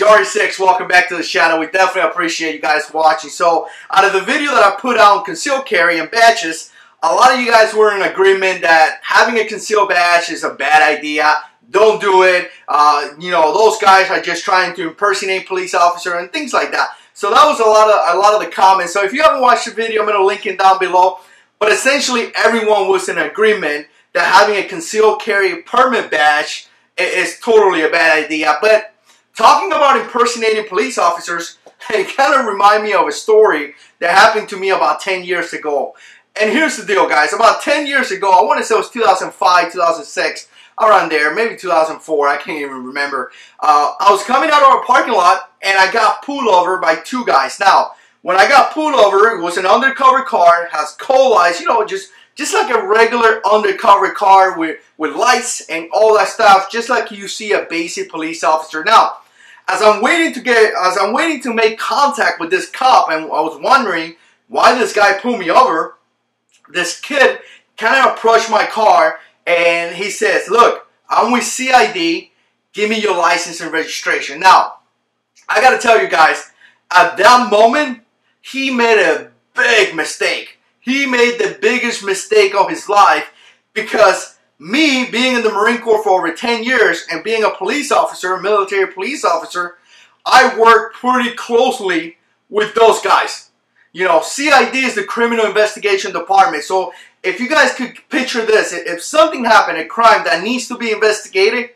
JH6, welcome back to the channel. We definitely appreciate you guys watching. So, out of the video that I put out on concealed carry and badges, a lot of you guys were in agreement that having a concealed badge is a bad idea. Don't do it. You know, those guys are just trying to impersonate police officer and things like that. So that was a lot of the comments. So if you haven't watched the video, I'm going to link it down below. But essentially, everyone was in agreement that having a concealed carry permit badge is totally a bad idea. But talking about impersonating police officers, it kind of reminds me of a story that happened to me about 10 years ago. And here's the deal, guys. About 10 years ago, I want to say it was 2005, 2006, around there, maybe 2004, I can't even remember. I was coming out of a parking lot, and I got pulled over by two guys. Now, when I got pulled over, it was an undercover car, has coal lights, you know, just like a regular undercover car with lights and all that stuff, just like you see a basic police officer. Now, as I'm waiting to make contact with this cop, and I was wondering why this guy pulled me over, this kid kind of approached my car and he says, "Look, I'm with CID, give me your license and registration." Now, I gotta tell you guys, at that moment, he made a big mistake. He made the biggest mistake of his life, because me being in the Marine Corps for over 10 years and being a police officer, a military police officer, I work pretty closely with those guys. You know, CID is the Criminal Investigation Department. So if you guys could picture this, if something happened, a crime that needs to be investigated,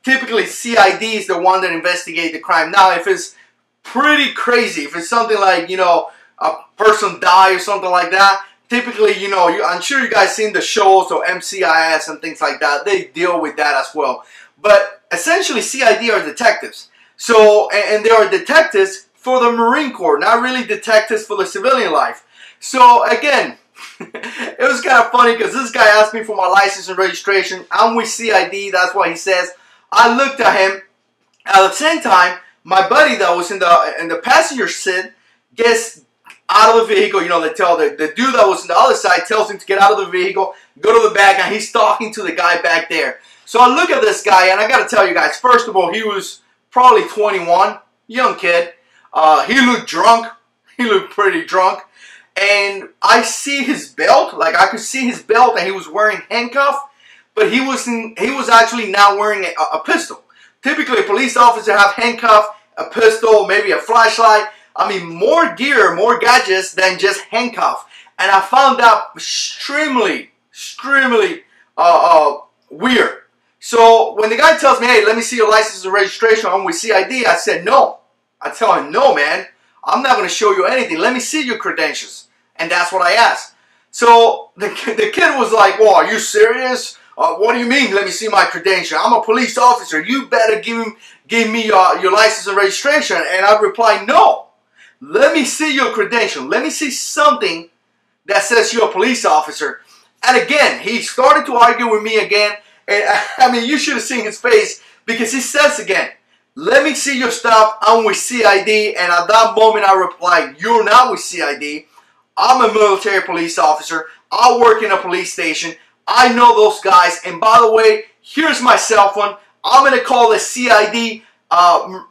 typically CID is the one that investigates the crime. Now, if it's pretty crazy, if it's something like, you know, a person died or something like that, typically, you know, I'm sure you guys seen the shows or MCIS and things like that. They deal with that as well. But essentially, CID are detectives. So, and they are detectives for the Marine Corps, not really detectives for the civilian life. So, again, it was kind of funny because this guy asked me for my license and registration. I'm with CID, that's what he says. I looked at him. At the same time, my buddy that was in the passenger seat gets out of the vehicle. You know, they tell the dude that was on the other side, tells him to get out of the vehicle, go to the back, and he's talking to the guy back there. So I look at this guy, and I got to tell you guys, first of all, he was probably 21, young kid. He looked drunk. He looked pretty drunk. And I see his belt, like I could see his belt, and he was wearing handcuffs, but he was actually not wearing a pistol. Typically, a police officer have handcuffs, a pistol, maybe a flashlight. I mean, more gear, more gadgets than just handcuffs. And I found that extremely weird. So when the guy tells me, "Hey, let me see your license and registration, I'm with CID," I said, "No." I tell him, "No, man, I'm not going to show you anything. Let me see your credentials." And that's what I asked. So the kid was like, "Well, are you serious? What do you mean, let me see my credential? I'm a police officer. You better give me your license and registration." And I replied, "No. Let me see your credential. Let me see something that says you're a police officer." And again, he started to argue with me again. And I mean, you should have seen his face, because he says again, "Let me see your stuff. I'm with CID." And at that moment, I replied, "You're not with CID. I'm a military police officer. I work in a police station. I know those guys. And by the way, here's my cell phone. I'm going to call the CID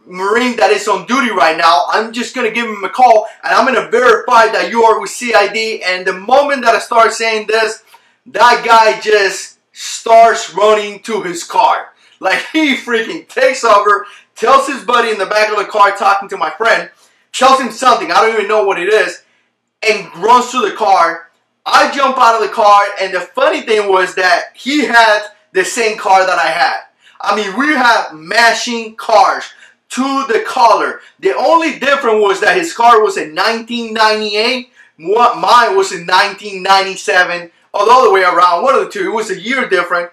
Marine that is on duty right now. I'm just going to give him a call, and I'm going to verify that you are with CID." And the moment that I start saying this, that guy just starts running to his car. Like, he freaking takes over, tells his buddy in the back of the car talking to my friend, tells him something, I don't even know what it is, and runs to the car. I jump out of the car, and the funny thing was that he had the same car that I had. I mean, we have matching cars to the color. The only difference was that his car was in 1998. Mine was in 1997. Or the other way around, one of the two. It was a year different.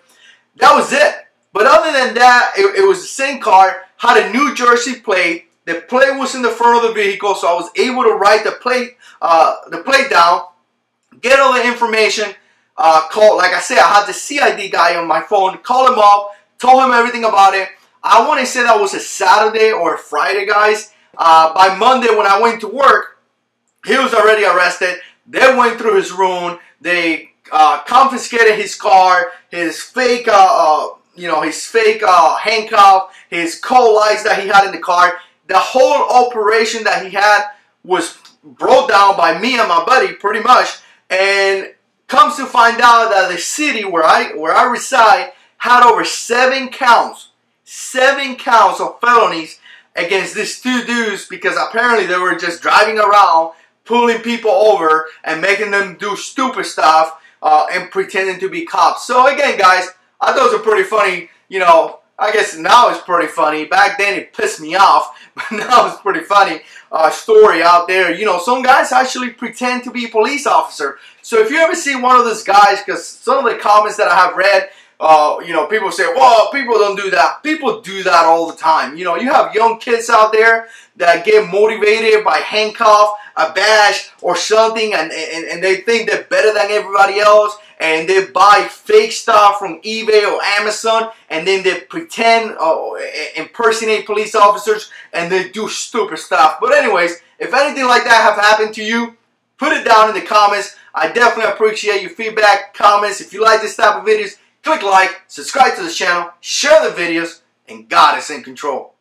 That was it. But other than that, it was the same car. Had a New Jersey plate. The plate was in the front of the vehicle, so I was able to write the plate down, get all the information. Call, like I said, I had the CID guy on my phone. Call him up, told him everything about it. I want to say that was a Saturday or a Friday, guys. By Monday, when I went to work, he was already arrested. They went through his room. They confiscated his car, his fake handcuff, his coal lights that he had in the car. the whole operation that he had was brought down by me and my buddy pretty much, and comes to find out that the city where I reside had over 7 counts of felonies against these 2 dudes, because apparently they were just driving around pulling people over and making them do stupid stuff and pretending to be cops. So again, guys, I thought it was a pretty funny, you know, I guess now it's pretty funny. Back then it pissed me off, but now it's pretty funny story out there. You know, some guys actually pretend to be a police officer. So if you ever see one of those guys, because some of the comments that I have read, you know, people say, well, people don't do that. People do that all the time. You know, you have young kids out there that get motivated by handcuff, a badge, or something, and they think they're better than everybody else, and they buy fake stuff from eBay or Amazon, and then they pretend, impersonate police officers, and they do stupid stuff. But anyways, if anything like that have happened to you, put it down in the comments. I definitely appreciate your feedback, comments. If you like this type of videos, click like, subscribe to the channel, share the videos, and God is in control.